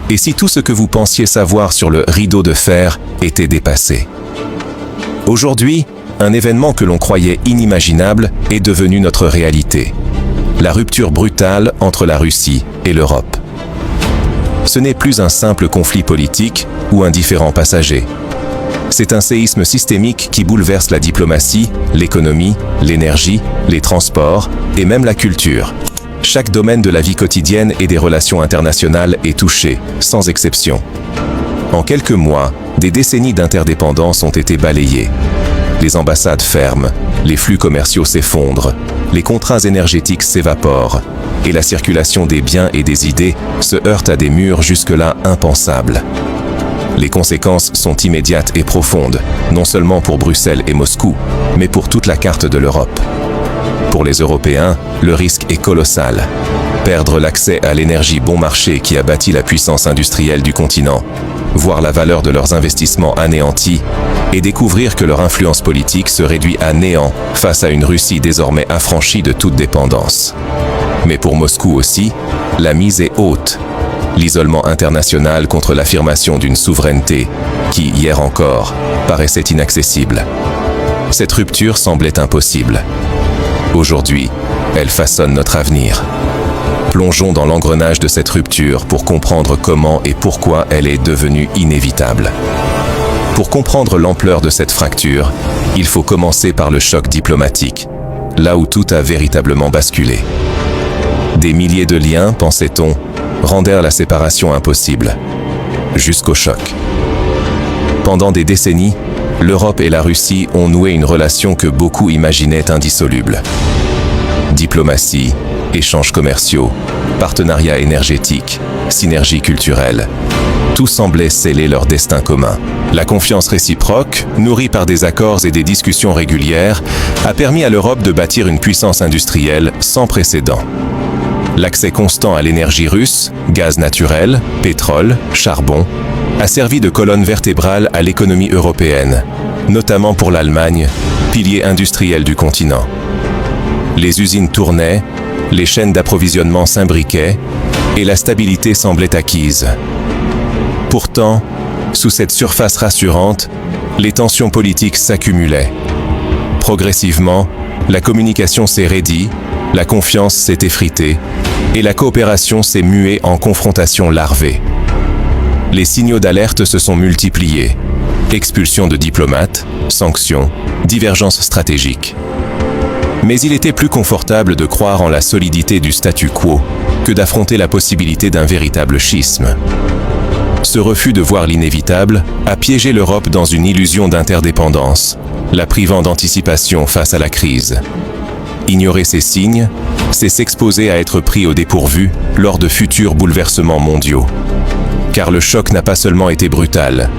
Et si tout ce que vous pensiez savoir sur le rideau de fer était dépassé? Aujourd'hui, un événement que l'on croyait inimaginable est devenu notre réalité. La rupture brutale entre la Russie et l'Europe. Ce n'est plus un simple conflit politique ou un différend passager. C'est un séisme systémique qui bouleverse la diplomatie, l'économie, l'énergie, les transports et même la culture. Chaque domaine de la vie quotidienne et des relations internationales est touché, sans exception. En quelques mois, des décennies d'interdépendance ont été balayées. Les ambassades ferment, les flux commerciaux s'effondrent, les contrats énergétiques s'évaporent, et la circulation des biens et des idées se heurte à des murs jusque-là impensables. Les conséquences sont immédiates et profondes, non seulement pour Bruxelles et Moscou, mais pour toute la carte de l'Europe. Pour les Européens, le risque est colossal. Perdre l'accès à l'énergie bon marché qui a bâti la puissance industrielle du continent, voir la valeur de leurs investissements anéantis, et découvrir que leur influence politique se réduit à néant face à une Russie désormais affranchie de toute dépendance. Mais pour Moscou aussi, la mise est haute. L'isolement international contre l'affirmation d'une souveraineté qui, hier encore, paraissait inaccessible. Cette rupture semblait impossible. Aujourd'hui, elle façonne notre avenir. Plongeons dans l'engrenage de cette rupture pour comprendre comment et pourquoi elle est devenue inévitable. Pour comprendre l'ampleur de cette fracture, il faut commencer par le choc diplomatique, là où tout a véritablement basculé. Des milliers de liens, pensait-on, rendèrent la séparation impossible, jusqu'au choc. Pendant des décennies, l'Europe et la Russie ont noué une relation que beaucoup imaginaient indissoluble. Diplomatie, échanges commerciaux, partenariats énergétiques, synergie culturelle, tout semblait sceller leur destin commun. La confiance réciproque, nourrie par des accords et des discussions régulières, a permis à l'Europe de bâtir une puissance industrielle sans précédent. L'accès constant à l'énergie russe, gaz naturel, pétrole, charbon, a servi de colonne vertébrale à l'économie européenne, notamment pour l'Allemagne, pilier industriel du continent. Les usines tournaient, les chaînes d'approvisionnement s'imbriquaient, et la stabilité semblait acquise. Pourtant, sous cette surface rassurante, les tensions politiques s'accumulaient. Progressivement, la communication s'est raidie, la confiance s'est effritée, et la coopération s'est muée en confrontation larvée. Les signaux d'alerte se sont multipliés. Expulsion de diplomates, sanctions, divergences stratégiques. Mais il était plus confortable de croire en la solidité du statu quo que d'affronter la possibilité d'un véritable schisme. Ce refus de voir l'inévitable a piégé l'Europe dans une illusion d'interdépendance, la privant d'anticipation face à la crise. Ignorer ces signes, c'est s'exposer à être pris au dépourvu lors de futurs bouleversements mondiaux. Car le choc n'a pas seulement été brutal,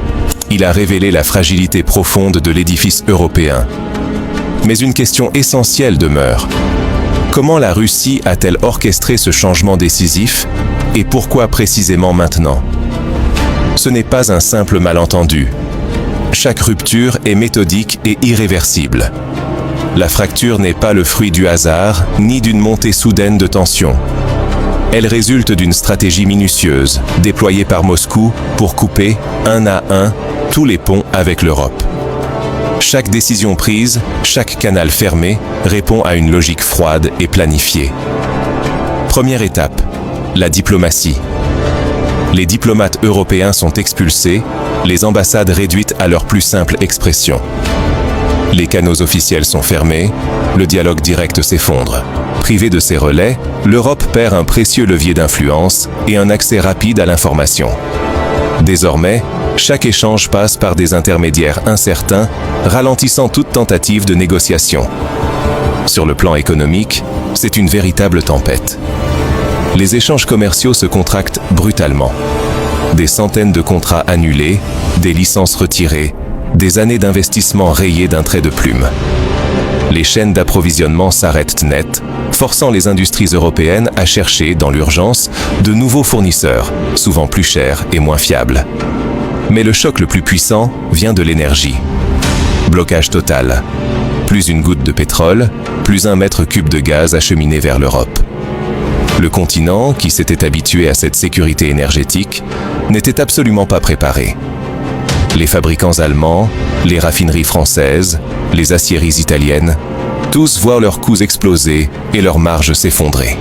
il a révélé la fragilité profonde de l'édifice européen. Mais une question essentielle demeure. Comment la Russie a-t-elle orchestré ce changement décisif et pourquoi précisément maintenant? Ce n'est pas un simple malentendu. Chaque rupture est méthodique et irréversible. La fracture n'est pas le fruit du hasard, ni d'une montée soudaine de tension. Elle résulte d'une stratégie minutieuse, déployée par Moscou pour couper, un à un, tous les ponts avec l'Europe. Chaque décision prise, chaque canal fermé, répond à une logique froide et planifiée. Première étape, la diplomatie. Les diplomates européens sont expulsés, les ambassades réduites à leur plus simple expression. Les canaux officiels sont fermés, le dialogue direct s'effondre. Privée de ses relais, l'Europe perd un précieux levier d'influence et un accès rapide à l'information. Désormais, chaque échange passe par des intermédiaires incertains, ralentissant toute tentative de négociation. Sur le plan économique, c'est une véritable tempête. Les échanges commerciaux se contractent brutalement. Des centaines de contrats annulés, des licences retirées, des années d'investissement rayées d'un trait de plume. Les chaînes d'approvisionnement s'arrêtent net, forçant les industries européennes à chercher, dans l'urgence, de nouveaux fournisseurs, souvent plus chers et moins fiables. Mais le choc le plus puissant vient de l'énergie. Blocage total. Plus une goutte de pétrole, plus un mètre cube de gaz acheminé vers l'Europe. Le continent, qui s'était habitué à cette sécurité énergétique, n'était absolument pas préparé. Les fabricants allemands, les raffineries françaises, les aciéries italiennes, tous voient leurs coûts exploser et leurs marges s'effondrer.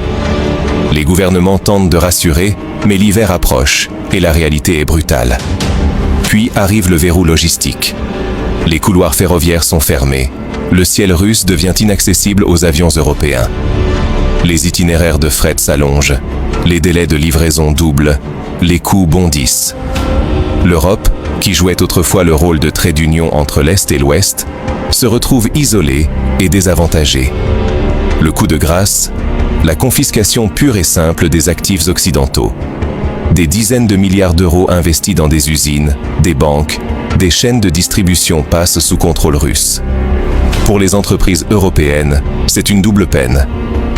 Les gouvernements tentent de rassurer, mais l'hiver approche et la réalité est brutale. Puis arrive le verrou logistique. Les couloirs ferroviaires sont fermés. Le ciel russe devient inaccessible aux avions européens. Les itinéraires de fret s'allongent. Les délais de livraison doublent. Les coûts bondissent. L'Europe, qui jouait autrefois le rôle de trait d'union entre l'Est et l'Ouest, se retrouve isolée et désavantagée. Le coup de grâce, la confiscation pure et simple des actifs occidentaux. Des dizaines de milliards d'euros investis dans des usines, des banques, des chaînes de distribution passent sous contrôle russe. Pour les entreprises européennes, c'est une double peine.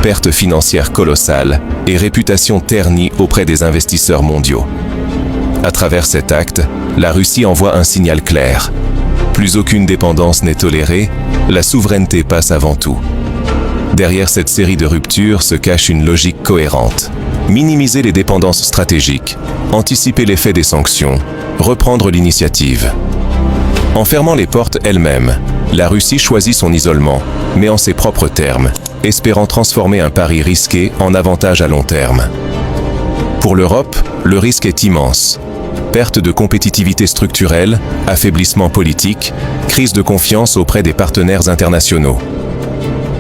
Perte financière colossale et réputation ternie auprès des investisseurs mondiaux. À travers cet acte, la Russie envoie un signal clair. Plus aucune dépendance n'est tolérée, la souveraineté passe avant tout. Derrière cette série de ruptures se cache une logique cohérente. Minimiser les dépendances stratégiques, anticiper l'effet des sanctions, reprendre l'initiative. En fermant les portes elle-même, la Russie choisit son isolement, mais en ses propres termes, espérant transformer un pari risqué en avantage à long terme. Pour l'Europe, le risque est immense. Perte de compétitivité structurelle, affaiblissement politique, crise de confiance auprès des partenaires internationaux.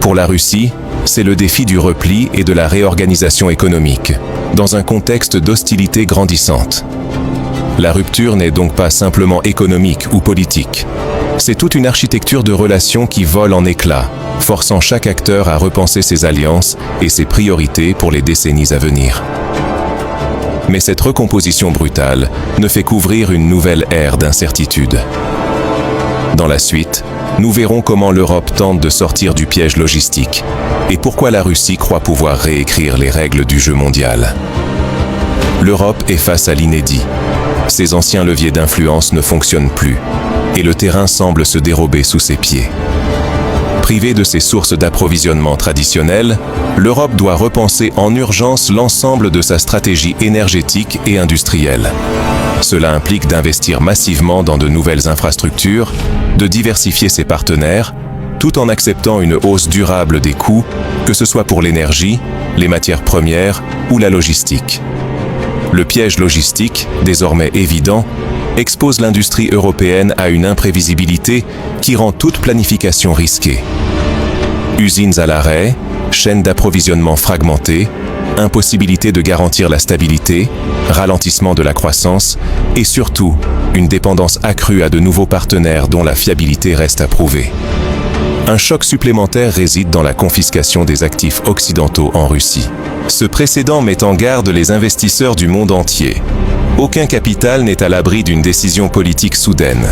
Pour la Russie, c'est le défi du repli et de la réorganisation économique, dans un contexte d'hostilité grandissante. La rupture n'est donc pas simplement économique ou politique. C'est toute une architecture de relations qui vole en éclats, forçant chaque acteur à repenser ses alliances et ses priorités pour les décennies à venir. Mais cette recomposition brutale ne fait qu'ouvrir une nouvelle ère d'incertitude. Dans la suite, nous verrons comment l'Europe tente de sortir du piège logistique et pourquoi la Russie croit pouvoir réécrire les règles du jeu mondial. L'Europe est face à l'inédit. Ses anciens leviers d'influence ne fonctionnent plus et le terrain semble se dérober sous ses pieds. Privée de ses sources d'approvisionnement traditionnelles, l'Europe doit repenser en urgence l'ensemble de sa stratégie énergétique et industrielle. Cela implique d'investir massivement dans de nouvelles infrastructures, de diversifier ses partenaires, tout en acceptant une hausse durable des coûts, que ce soit pour l'énergie, les matières premières ou la logistique. Le piège logistique, désormais évident, expose l'industrie européenne à une imprévisibilité qui rend toute planification risquée. Usines à l'arrêt, chaînes d'approvisionnement fragmentées, impossibilité de garantir la stabilité, ralentissement de la croissance et surtout, une dépendance accrue à de nouveaux partenaires dont la fiabilité reste à prouver. Un choc supplémentaire réside dans la confiscation des actifs occidentaux en Russie. Ce précédent met en garde les investisseurs du monde entier. Aucun capital n'est à l'abri d'une décision politique soudaine.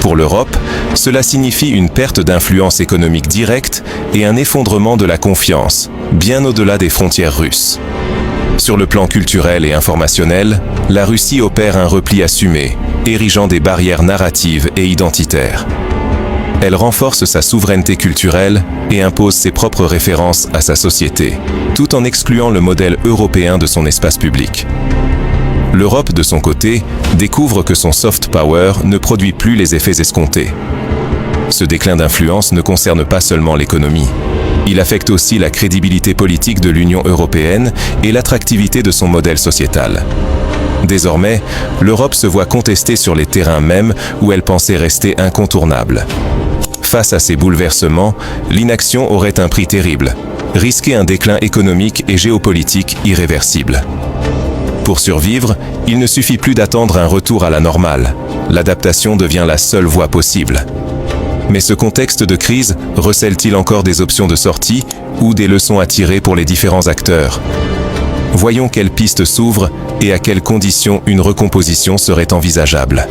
Pour l'Europe, cela signifie une perte d'influence économique directe et un effondrement de la confiance, bien au-delà des frontières russes. Sur le plan culturel et informationnel, la Russie opère un repli assumé, érigeant des barrières narratives et identitaires. Elle renforce sa souveraineté culturelle et impose ses propres références à sa société, tout en excluant le modèle européen de son espace public. L'Europe, de son côté, découvre que son soft power ne produit plus les effets escomptés. Ce déclin d'influence ne concerne pas seulement l'économie. Il affecte aussi la crédibilité politique de l'Union européenne et l'attractivité de son modèle sociétal. Désormais, l'Europe se voit contestée sur les terrains mêmes où elle pensait rester incontournable. Face à ces bouleversements, l'inaction aurait un prix terrible, risquer un déclin économique et géopolitique irréversible. Pour survivre, il ne suffit plus d'attendre un retour à la normale. L'adaptation devient la seule voie possible. Mais ce contexte de crise recèle-t-il encore des options de sortie ou des leçons à tirer pour les différents acteurs? Voyons quelles pistes s'ouvrent et à quelles conditions une recomposition serait envisageable.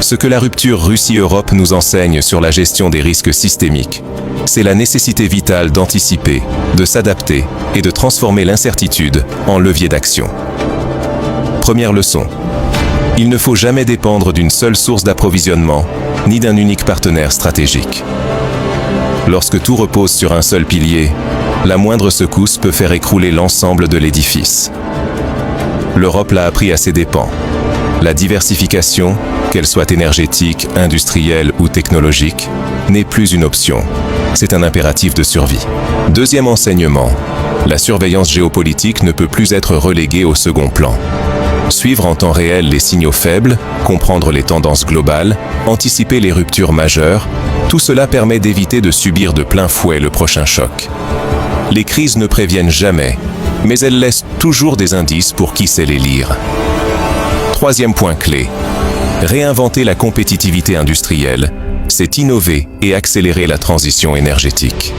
Ce que la rupture Russie-Europe nous enseigne sur la gestion des risques systémiques, c'est la nécessité vitale d'anticiper, de s'adapter et de transformer l'incertitude en levier d'action. Première leçon. Il ne faut jamais dépendre d'une seule source d'approvisionnement, ni d'un unique partenaire stratégique. Lorsque tout repose sur un seul pilier, La moindre secousse peut faire écrouler l'ensemble de l'édifice. L'Europe l'a appris à ses dépens. La diversification, qu'elle soit énergétique, industrielle ou technologique, n'est plus une option. C'est un impératif de survie. Deuxième enseignement, la surveillance géopolitique ne peut plus être reléguée au second plan. Suivre en temps réel les signaux faibles, comprendre les tendances globales, anticiper les ruptures majeures, tout cela permet d'éviter de subir de plein fouet le prochain choc. Les crises ne préviennent jamais, mais elles laissent toujours des indices pour qui sait les lire. Troisième point clé, réinventer la compétitivité industrielle, c'est innover et accélérer la transition énergétique.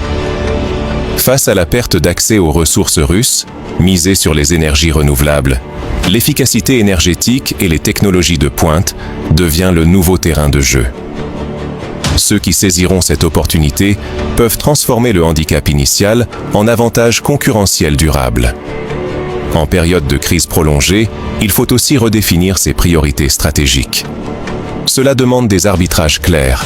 Face à la perte d'accès aux ressources russes, miser sur les énergies renouvelables, l'efficacité énergétique et les technologies de pointe devient le nouveau terrain de jeu. Ceux qui saisiront cette opportunité peuvent transformer le handicap initial en avantage concurrentiel durable. En période de crise prolongée, il faut aussi redéfinir ses priorités stratégiques. Cela demande des arbitrages clairs,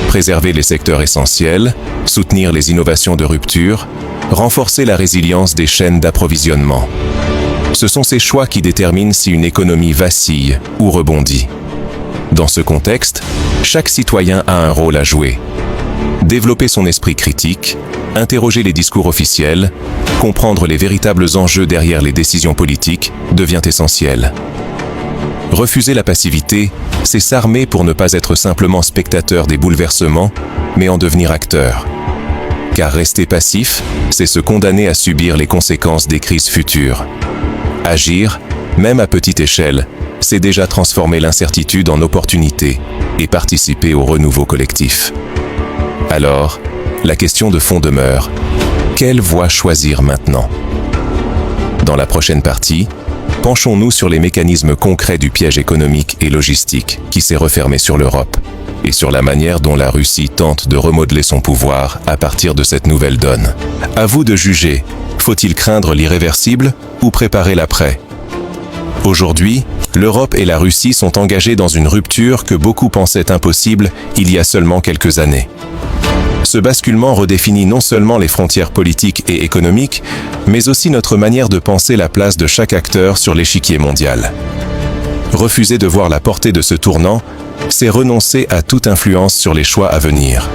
préserver les secteurs essentiels, soutenir les innovations de rupture, renforcer la résilience des chaînes d'approvisionnement. Ce sont ces choix qui déterminent si une économie vacille ou rebondit. Dans ce contexte, chaque citoyen a un rôle à jouer. Développer son esprit critique, interroger les discours officiels, comprendre les véritables enjeux derrière les décisions politiques devient essentiel. Refuser la passivité, c'est s'armer pour ne pas être simplement spectateur des bouleversements, mais en devenir acteur. Car rester passif, c'est se condamner à subir les conséquences des crises futures. Agir, même à petite échelle, c'est déjà transformer l'incertitude en opportunité et participer au renouveau collectif. Alors, la question de fond demeure, quelle voie choisir maintenant ? Dans la prochaine partie, penchons-nous sur les mécanismes concrets du piège économique et logistique qui s'est refermé sur l'Europe et sur la manière dont la Russie tente de remodeler son pouvoir à partir de cette nouvelle donne. À vous de juger, faut-il craindre l'irréversible ou préparer l'après ? Aujourd'hui, l'Europe et la Russie sont engagées dans une rupture que beaucoup pensaient impossible il y a seulement quelques années. Ce basculement redéfinit non seulement les frontières politiques et économiques, mais aussi notre manière de penser la place de chaque acteur sur l'échiquier mondial. Refuser de voir la portée de ce tournant, c'est renoncer à toute influence sur les choix à venir.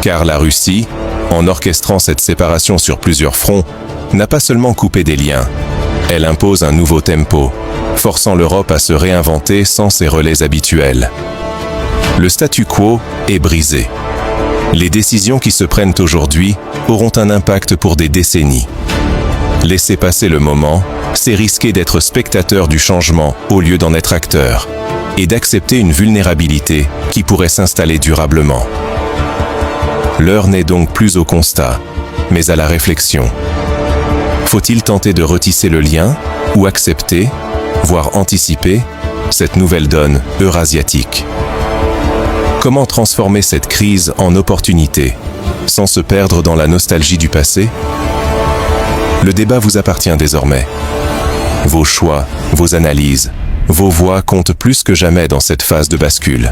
Car la Russie, en orchestrant cette séparation sur plusieurs fronts, n'a pas seulement coupé des liens, elle impose un nouveau tempo, forçant l'Europe à se réinventer sans ses relais habituels. Le statu quo est brisé. Les décisions qui se prennent aujourd'hui auront un impact pour des décennies. Laisser passer le moment, c'est risquer d'être spectateur du changement au lieu d'en être acteur, et d'accepter une vulnérabilité qui pourrait s'installer durablement. L'heure n'est donc plus au constat, mais à la réflexion. Faut-il tenter de retisser le lien ou accepter, voire anticiper, cette nouvelle donne eurasiatique ? Comment transformer cette crise en opportunité, sans se perdre dans la nostalgie du passé ? Le débat vous appartient désormais. Vos choix, vos analyses, vos voix comptent plus que jamais dans cette phase de bascule.